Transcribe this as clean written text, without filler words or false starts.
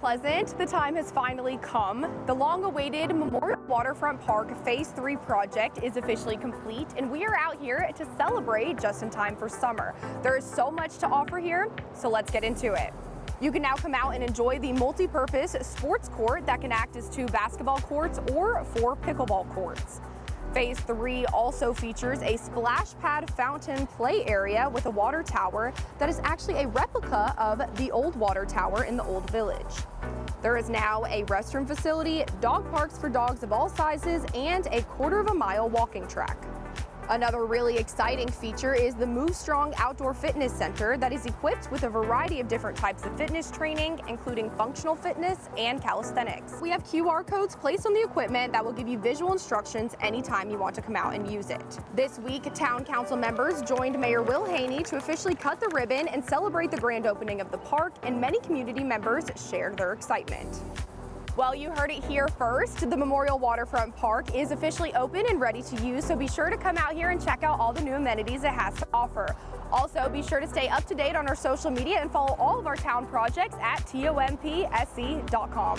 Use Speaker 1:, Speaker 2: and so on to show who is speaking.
Speaker 1: Pleasant. The time has finally come. The long-awaited Memorial Waterfront Park Phase 3 project is officially complete, and we are out here to celebrate just in time for summer. There is so much to offer here, so let's get into it. You can now come out and enjoy the multi-purpose sports court that can act as 2 basketball courts or 4 pickleball courts. Phase 3 also features a splash pad fountain play area with a water tower that is actually a replica of the old water tower in the old village. There is now a restroom facility, dog parks for dogs of all sizes, and a 1/4 mile walking track. Another really exciting feature is the Move Strong Outdoor Fitness Center that is equipped with a variety of different types of fitness training, including functional fitness and calisthenics. We have QR codes placed on the equipment that will give you visual instructions anytime you want to come out and use it. This week, Town Council members joined Mayor Will Haney to officially cut the ribbon and celebrate the grand opening of the park, and many community members shared their excitement. Well, you heard it here first. The Memorial Waterfront Park is officially open and ready to use, so be sure to come out here and check out all the new amenities it has to offer. Also, be sure to stay up to date on our social media and follow all of our town projects at tompsc.com.